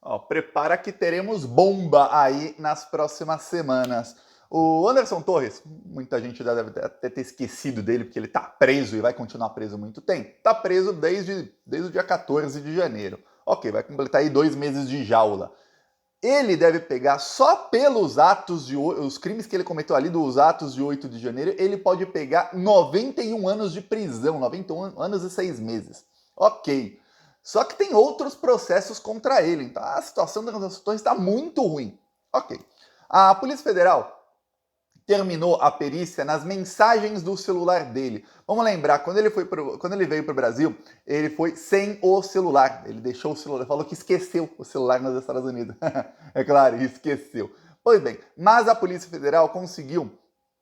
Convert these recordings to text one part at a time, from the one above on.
Ó, prepara que teremos bomba aí nas próximas semanas. O Anderson Torres, muita gente já deve até ter esquecido dele, porque ele tá preso e vai continuar preso muito tempo. Tá preso desde o dia 14 de janeiro. Ok, vai completar aí 2 meses de jaula. Ele deve pegar só pelos atos os crimes que ele cometeu ali dos atos de 8 de janeiro, ele pode pegar 91 anos de prisão, 91 anos e 6 meses. Ok. Só que tem outros processos contra ele, então a situação das Torres está muito ruim. Ok. A Polícia Federal terminou a perícia nas mensagens do celular dele. Vamos lembrar, quando ele veio para o Brasil, ele foi sem o celular. Ele deixou o celular, falou que esqueceu o celular nos Estados Unidos. É claro, esqueceu. Pois bem, mas a Polícia Federal conseguiu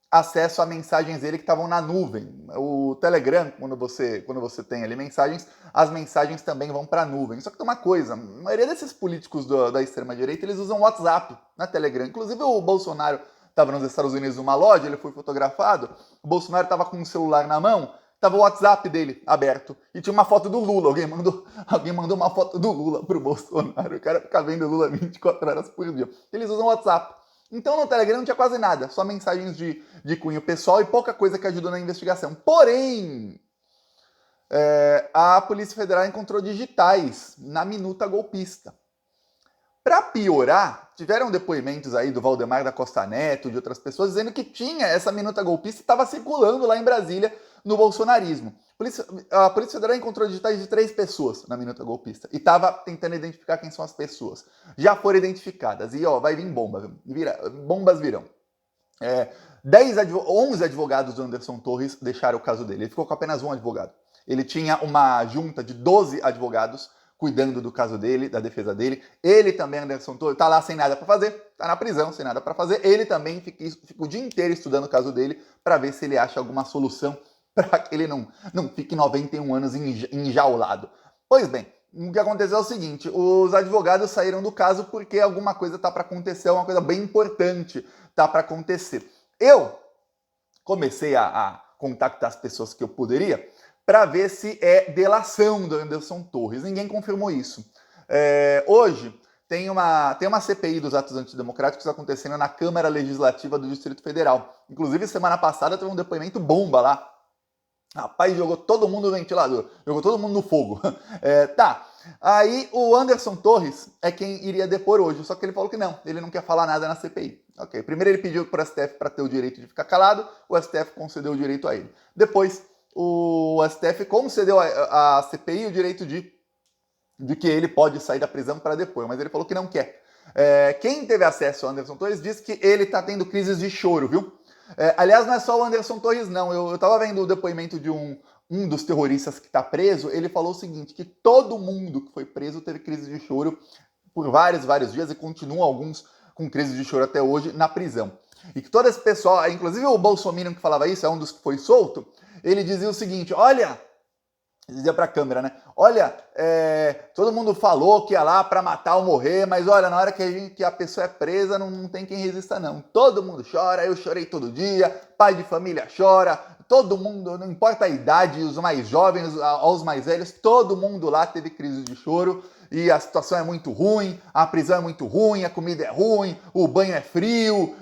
acesso a mensagens dele que estavam na nuvem. O Telegram, quando você tem ali mensagens, as mensagens também vão para a nuvem. Só que tem uma coisa, a maioria desses políticos da extrema-direita, eles usam WhatsApp na Telegram. Inclusive o Bolsonaro estava nos Estados Unidos numa loja, ele foi fotografado, o Bolsonaro estava com um celular na mão, estava o WhatsApp dele aberto e tinha uma foto do Lula. Alguém mandou uma foto do Lula pro Bolsonaro. O cara fica vendo o Lula 24 horas por dia. Eles usam WhatsApp. Então no Telegram não tinha quase nada, só mensagens de cunho pessoal e pouca coisa que ajudou na investigação. Porém, a Polícia Federal encontrou digitais na minuta golpista. Para piorar, tiveram depoimentos aí do Valdemar da Costa Neto, de outras pessoas, dizendo que tinha essa minuta golpista e estava circulando lá em Brasília no bolsonarismo. A Polícia Federal encontrou digitais de 3 pessoas na minuta golpista e estava tentando identificar quem são as pessoas. Já foram identificadas e vai vir bomba, bombas virão. 11 advogados do Anderson Torres deixaram o caso dele. Ele ficou com apenas um advogado. Ele tinha uma junta de 12 advogados cuidando do caso dele, da defesa dele. Ele também, Anderson Torres, tá lá sem nada para fazer, tá na prisão sem nada para fazer. Ele também fica o dia inteiro estudando o caso dele para ver se ele acha alguma solução para que ele não fique 91 anos enjaulado. Pois bem, o que aconteceu é o seguinte, os advogados saíram do caso porque alguma coisa tá para acontecer, uma coisa bem importante tá para acontecer. Eu comecei a contactar as pessoas que eu poderia para ver se é delação do Anderson Torres. Ninguém confirmou isso. Hoje tem uma CPI dos atos antidemocráticos acontecendo na Câmara Legislativa do Distrito Federal. Inclusive, semana passada teve um depoimento bomba lá. Rapaz, jogou todo mundo no ventilador, jogou todo mundo no fogo. Tá. Aí o Anderson Torres é quem iria depor hoje, só que ele falou que não, ele não quer falar nada na CPI. Ok, primeiro ele pediu para o STF para ter o direito de ficar calado, o STF concedeu o direito a ele. Depois, o STF concedeu a CPI o direito de que ele pode sair da prisão para depor, mas ele falou que não quer. Quem teve acesso ao Anderson Torres disse que ele está tendo crises de choro, viu? Aliás, não é só o Anderson Torres, não. Eu estava vendo o depoimento de um dos terroristas que está preso. Ele falou o seguinte, que todo mundo que foi preso teve crise de choro por vários dias e continuam alguns com crise de choro até hoje na prisão. E que todo esse pessoal, inclusive o Bolsonaro que falava isso, é um dos que foi solto, ele dizia o seguinte, olha, dizia para a câmera, né? Olha, todo mundo falou que ia lá para matar ou morrer, mas olha, na hora que a pessoa é presa, não tem quem resista não. Todo mundo chora, eu chorei todo dia, pai de família chora, todo mundo, não importa a idade, os mais jovens aos mais velhos, todo mundo lá teve crise de choro e a situação é muito ruim, a prisão é muito ruim, a comida é ruim, o banho é frio.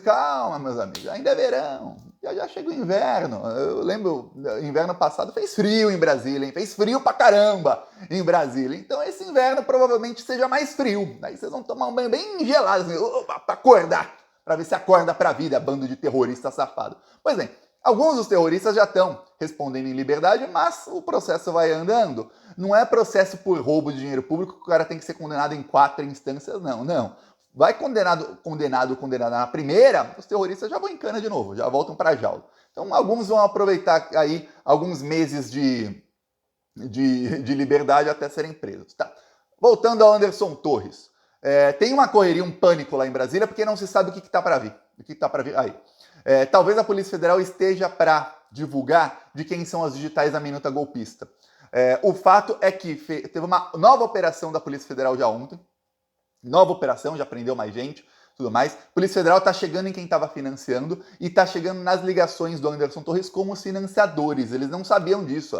Calma, meus amigos, ainda é verão. Já chega o inverno. Eu lembro, inverno passado fez frio em Brasília, hein? Fez frio pra caramba em Brasília. Então esse inverno provavelmente seja mais frio. Aí vocês vão tomar um banho bem gelado, assim, pra acordar, pra ver se acorda pra vida, bando de terrorista safado. Pois bem, alguns dos terroristas já estão respondendo em liberdade, mas o processo vai andando. Não é processo por roubo de dinheiro público que o cara tem que ser condenado em 4 instâncias, não. Vai condenado na primeira, os terroristas já vão em cana de novo, já voltam para a jaula. Então alguns vão aproveitar aí alguns meses de liberdade até serem presos. Tá. Voltando ao Anderson Torres. Tem uma correria, um pânico lá em Brasília, porque não se sabe o que está para vir. O que está para vir aí. Talvez a Polícia Federal esteja para divulgar de quem são as digitais da minuta golpista. O fato é que teve uma nova operação da Polícia Federal já ontem. Nova operação, já prendeu mais gente, tudo mais. A Polícia Federal está chegando em quem estava financiando e está chegando nas ligações do Anderson Torres como os financiadores. Eles não sabiam disso,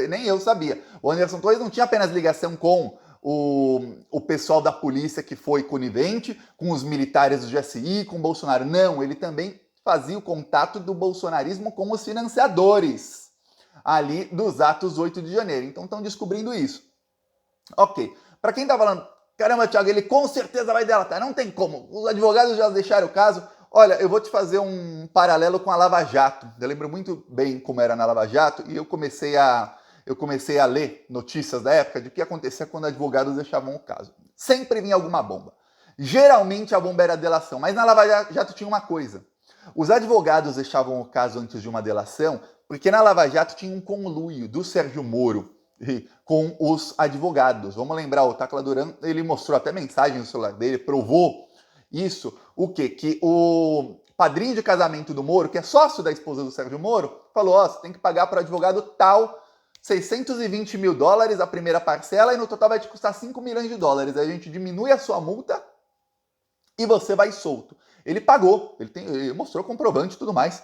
nem eu sabia. O Anderson Torres não tinha apenas ligação com o pessoal da polícia que foi conivente com os militares do GSI, com o Bolsonaro. Não, ele também fazia o contato do bolsonarismo com os financiadores ali dos atos 8 de janeiro. Então estão descobrindo isso. Ok. Para quem tá falando, caramba, Thiago, ele com certeza vai delatar. Não tem como. Os advogados já deixaram o caso. Olha, eu vou te fazer um paralelo com a Lava Jato. Eu lembro muito bem como era na Lava Jato e eu comecei a ler notícias da época de o que acontecia quando advogados deixavam o caso. Sempre vinha alguma bomba. Geralmente a bomba era a delação, mas na Lava Jato tinha uma coisa. Os advogados deixavam o caso antes de uma delação porque na Lava Jato tinha um conluio do Sérgio Moro com os advogados. Vamos lembrar, o Tacla Duran, ele mostrou até mensagem no celular dele, provou isso, o quê? Que o padrinho de casamento do Moro, que é sócio da esposa do Sérgio Moro, falou, ó, você tem que pagar para o advogado tal $620 mil a primeira parcela e no total vai te custar $5 milhões. Aí a gente diminui a sua multa e você vai solto. Ele pagou, ele mostrou comprovante e tudo mais.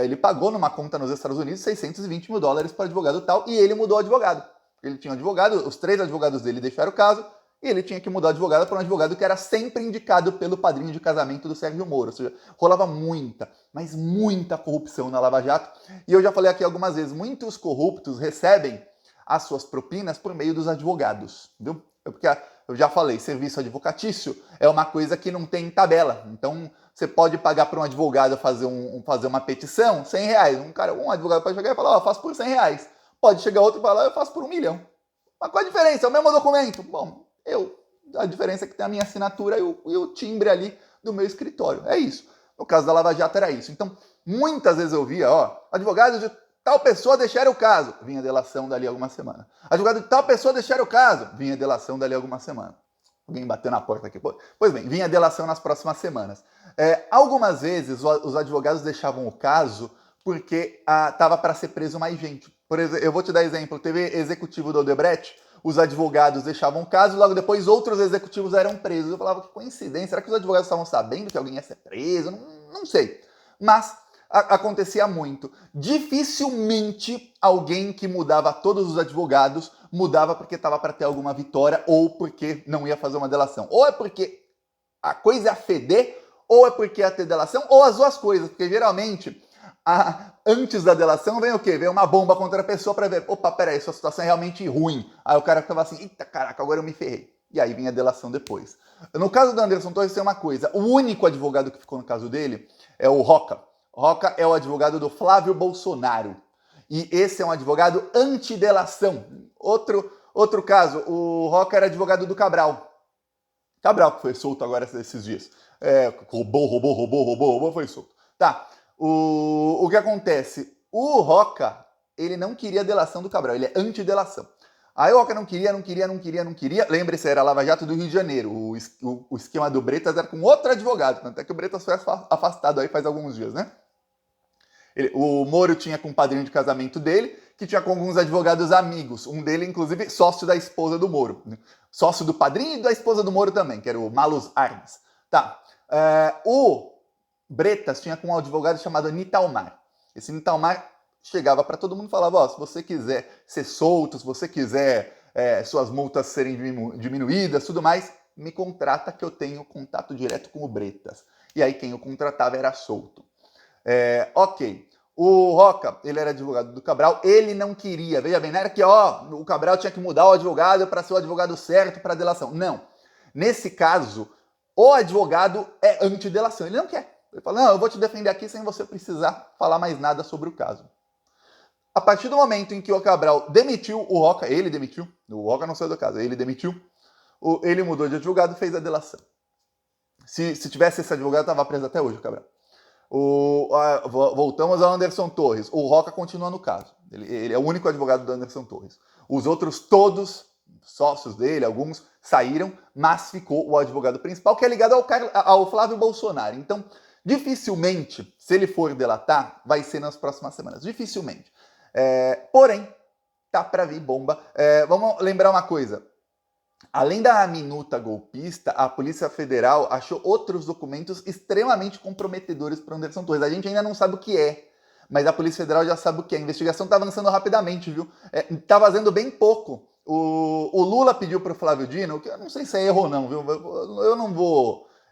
Ele pagou numa conta nos Estados Unidos $620 mil para advogado tal e ele mudou o advogado. Ele tinha um advogado, os 3 advogados dele deixaram o caso e ele tinha que mudar o advogado para um advogado que era sempre indicado pelo padrinho de casamento do Sérgio Moro. Ou seja, rolava muita, mas muita corrupção na Lava Jato. E eu já falei aqui algumas vezes, muitos corruptos recebem as suas propinas por meio dos advogados. Entendeu? Porque eu já falei, serviço advocatício é uma coisa que não tem tabela. Então, você pode pagar para um advogado fazer uma petição, R$100. Um advogado pode chegar e falar, ó, eu faço por R$100. Pode chegar outro e falar, eu faço por R$1 milhão. Mas qual a diferença? É o mesmo documento. Bom, a diferença é que tem a minha assinatura e o timbre ali do meu escritório. É isso. No caso da Lava Jato era isso. Então, muitas vezes eu via, ó, advogados de tal pessoa deixaram o caso, vinha delação dali alguma semana. Advogado de tal pessoa deixaram o caso, vinha delação dali alguma semana. Alguém bateu na porta aqui. Pois bem, vinha delação nas próximas semanas. Algumas vezes os advogados deixavam o caso porque estava para ser preso mais gente. Por exemplo, eu vou te dar exemplo, teve executivo do Odebrecht, os advogados deixavam o caso e logo depois outros executivos eram presos. Eu falava, que coincidência, será que os advogados estavam sabendo que alguém ia ser preso? Não sei. Mas acontecia muito. Dificilmente alguém que mudava todos os advogados mudava porque estava para ter alguma vitória ou porque não ia fazer uma delação. Ou é porque a coisa ia feder, ou é porque ia ter delação, ou as duas coisas. Porque geralmente, antes da delação, vem o quê? Vem uma bomba contra a pessoa para ver, opa, peraí, sua situação é realmente ruim. Aí o cara ficava assim, eita caraca, agora eu me ferrei. E aí vinha a delação depois. No caso do Anderson Torres tem uma coisa, o único advogado que ficou no caso dele é o Roca. Roca é o advogado do Flávio Bolsonaro. E esse é um advogado anti-delação. Outro caso, o Roca era advogado do Cabral. Cabral, que foi solto agora esses dias. Roubou, foi solto. Tá. O que acontece? O Roca, ele não queria a delação do Cabral, ele é anti-delação. Aí o Roca não queria. Lembre-se, era a Lava Jato do Rio de Janeiro. O esquema do Bretas era com outro advogado. Tanto é que o Bretas foi afastado aí faz alguns dias, né? O Moro tinha com o padrinho de casamento dele, que tinha com alguns advogados amigos. Um dele, inclusive, sócio da esposa do Moro. Sócio do padrinho e da esposa do Moro também, que era o Malus Armas. Tá. O Bretas tinha com um advogado chamado Nitalmar. Esse Nitalmar chegava para todo mundo e falava, ó, se você quiser ser solto, se você quiser suas multas serem diminuídas, tudo mais, me contrata que eu tenho contato direto com o Bretas. E aí quem o contratava era solto. Ok. O Roca, ele era advogado do Cabral, ele não queria, veja bem, não era que o Cabral tinha que mudar o advogado para ser o advogado certo para delação. Não. Nesse caso, o advogado é anti-delação, ele não quer. Ele fala, não, eu vou te defender aqui sem você precisar falar mais nada sobre o caso. A partir do momento em que o Cabral demitiu o Roca, ele demitiu, o Roca não saiu do caso, ele demitiu, ele mudou de advogado e fez a delação. Se tivesse esse advogado, estava preso até hoje, o Cabral. Voltamos ao Anderson Torres. O Roca continua no caso. Ele é o único advogado do Anderson Torres. Os outros todos, sócios dele, alguns, saíram, mas ficou o advogado principal, que é ligado ao Flávio Bolsonaro. Então, dificilmente, se ele for delatar, vai ser nas próximas semanas. Dificilmente. Porém, tá para vir bomba. Vamos lembrar uma coisa. Além da minuta golpista, a Polícia Federal achou outros documentos extremamente comprometedores para Anderson Torres. A gente ainda não sabe o que é, mas a Polícia Federal já sabe o que é. A investigação está avançando rapidamente, viu? Está vazando bem pouco o Lula pediu para o Flávio Dino, que eu não sei se é erro ou não, viu?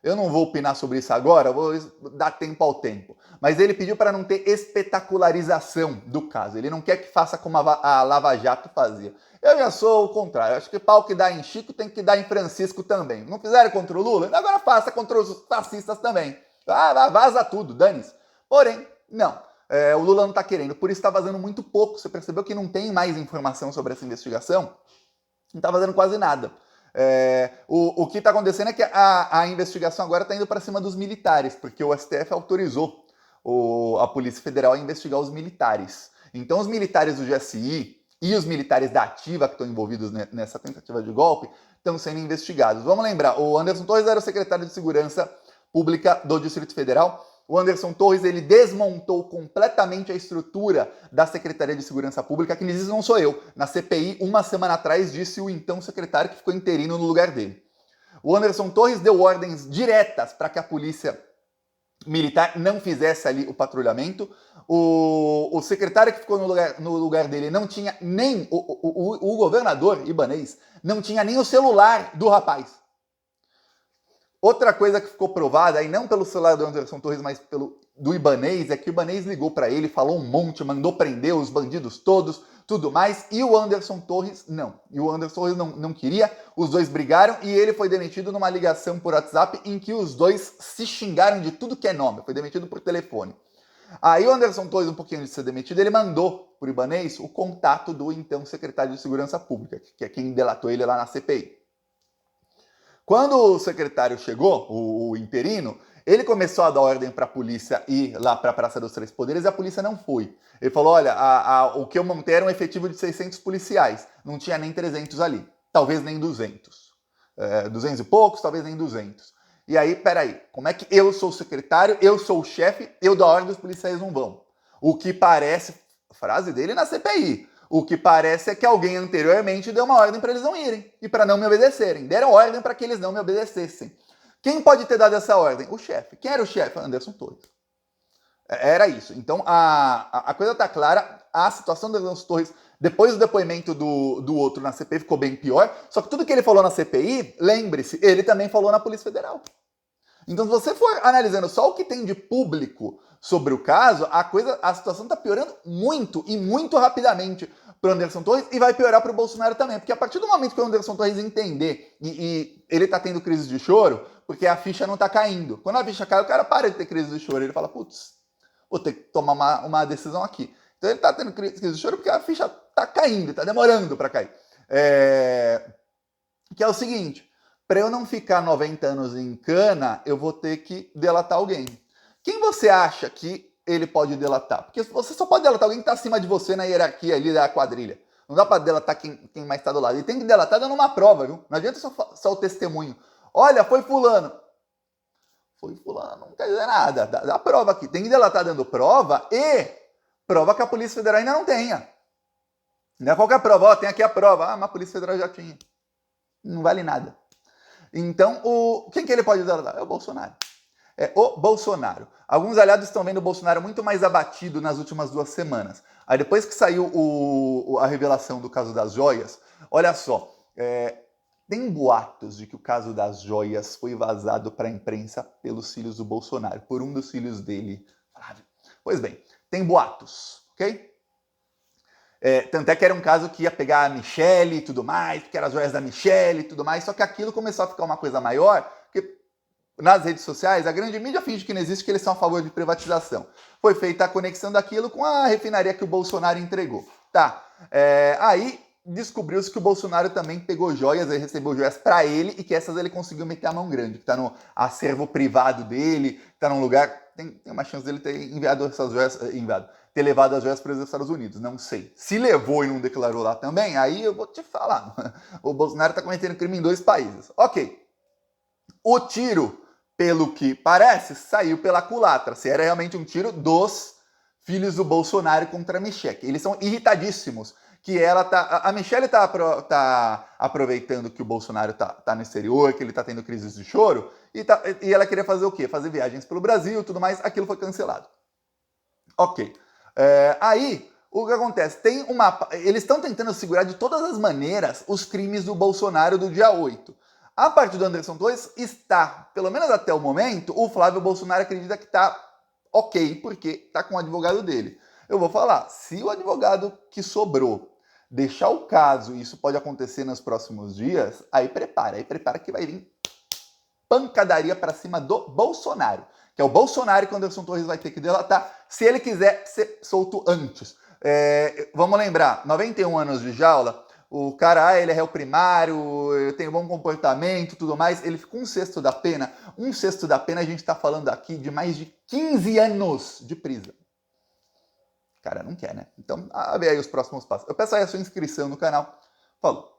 Eu não vou opinar sobre isso agora, vou dar tempo ao tempo. Mas ele pediu para não ter espetacularização do caso. Ele não quer que faça como a Lava Jato fazia. Eu já sou o contrário. Eu acho que pau que dá em Chico tem que dar em Francisco também. Não fizeram contra o Lula? Agora faça contra os fascistas também. Vaza tudo, dane-se. Porém, não. O Lula não está querendo. Por isso está vazando muito pouco. Você percebeu que não tem mais informação sobre essa investigação? Não está vazando quase nada. O que está acontecendo é que a investigação agora está indo para cima dos militares, porque o STF autorizou a Polícia Federal a investigar os militares. Então os militares do GSI e os militares da Ativa que estão envolvidos nessa tentativa de golpe estão sendo investigados. Vamos lembrar, o Anderson Torres era o secretário de Segurança Pública do Distrito Federal. O Anderson Torres, ele desmontou completamente a estrutura da Secretaria de Segurança Pública. Quem diz isso não sou eu. Na CPI, uma semana atrás, disse o então secretário que ficou interino no lugar dele. O Anderson Torres deu ordens diretas para que a polícia militar não fizesse ali o patrulhamento. O secretário que ficou no lugar dele não tinha nem... O governador ibanês não tinha nem o celular do rapaz. Outra coisa que ficou provada, aí não pelo celular do Anderson Torres, mas do Ibanês, é que o Ibanês ligou para ele, falou um monte, mandou prender os bandidos todos, tudo mais, e o Anderson Torres não. E o Anderson Torres não queria, os dois brigaram e ele foi demitido numa ligação por WhatsApp em que os dois se xingaram de tudo que é nome, foi demitido por telefone. Aí o Anderson Torres, um pouquinho antes de ser demitido, ele mandou para o Ibanês o contato do então secretário de Segurança Pública, que é quem delatou ele lá na CPI. Quando o secretário chegou, o interino, ele começou a dar ordem para a polícia ir lá para a Praça dos Três Poderes e a polícia não foi. Ele falou, olha, o que eu montei era um efetivo de 600 policiais, não tinha nem 300 ali, talvez nem 200. 200 e poucos, talvez nem 200. E aí, peraí, como é que eu sou o secretário, eu sou o chefe, eu dou ordem, os policiais não vão? O que parece, frase dele na CPI, o que parece é que alguém anteriormente deu uma ordem para eles não irem e para não me obedecerem. Deram ordem para que eles não me obedecessem. Quem pode ter dado essa ordem? O chefe. Quem era o chefe? Anderson Torres. Era isso. Então a coisa está clara. A situação do Anderson Torres, depois do depoimento do outro na CPI, ficou bem pior. Só que tudo que ele falou na CPI, lembre-se, ele também falou na Polícia Federal. Então, se você for analisando só o que tem de público sobre o caso, a situação está piorando muito e muito rapidamente para o Anderson Torres e vai piorar para o Bolsonaro também. Porque a partir do momento que o Anderson Torres entender e ele está tendo crise de choro, porque a ficha não está caindo. Quando a ficha cai, o cara para de ter crise de choro. Ele fala, putz, vou ter que tomar uma decisão aqui. Então ele está tendo crise de choro porque a ficha está caindo, está demorando para cair. Que é o seguinte, para eu não ficar 90 anos em cana, eu vou ter que delatar alguém. Quem você acha que ele pode delatar? Porque você só pode delatar alguém que está acima de você na hierarquia ali da quadrilha. Não dá para delatar quem mais está do lado. Ele tem que delatar dando uma prova, viu? Não adianta só o testemunho. Olha, foi fulano. Foi fulano, não quer dizer nada. Dá prova aqui. Tem que delatar dando prova e prova que a Polícia Federal ainda não tenha. Não é qualquer prova. Ó, tem aqui a prova. Ah, mas a Polícia Federal já tinha. Não vale nada. Então, quem que ele pode delatar? É o Bolsonaro. É o Bolsonaro. Alguns aliados estão vendo o Bolsonaro muito mais abatido nas últimas 2 semanas. Aí depois que saiu a revelação do caso das joias, olha só, tem boatos de que o caso das joias foi vazado para a imprensa pelos filhos do Bolsonaro, por um dos filhos dele, Flávio. Pois bem, tem boatos, ok? Tanto é que era um caso que ia pegar a Michelle e tudo mais, porque eram as joias da Michelle e tudo mais, só que aquilo começou a ficar uma coisa maior, porque nas redes sociais a grande mídia finge que não existe, que eles são a favor de privatização. Foi feita a conexão daquilo com a refinaria que o Bolsonaro entregou. Tá, aí descobriu-se que o Bolsonaro também pegou joias, ele recebeu joias para ele e que essas ele conseguiu meter a mão grande, que tá no acervo privado dele, que tá num lugar, tem uma chance dele ter enviado essas joias, ter levado as joias para os Estados Unidos, não sei. Se levou e não declarou lá também, aí eu vou te falar. O Bolsonaro está cometendo crime em 2 países. Ok. O tiro, pelo que parece, saiu pela culatra. Se era realmente um tiro dos filhos do Bolsonaro contra a Michelle. Eles são irritadíssimos. Que a Michelle tá aproveitando que o Bolsonaro tá no exterior, que ele tá tendo crises de choro, e ela queria fazer o quê? Fazer viagens pelo Brasil e tudo mais. Aquilo foi cancelado. Ok. Aí, O que acontece? Eles estão tentando segurar de todas as maneiras os crimes do Bolsonaro do dia 8. A parte do Anderson Torres está, pelo menos até o momento, o Flávio Bolsonaro acredita que está ok, porque está com o advogado dele. Eu vou falar, se o advogado que sobrou deixar o caso, e isso pode acontecer nos próximos dias, aí prepara que vai vir pancadaria para cima do Bolsonaro. Que é o Bolsonaro que o Anderson Torres vai ter que delatar, se ele quiser ser solto antes. Vamos lembrar, 91 anos de jaula, o cara, ele é réu primário, tem bom comportamento, tudo mais, ele fica um sexto da pena. Um sexto da pena, a gente está falando aqui de mais de 15 anos de prisão. O cara não quer, né? Então, vê aí os próximos passos. Eu peço aí a sua inscrição no canal. Falou!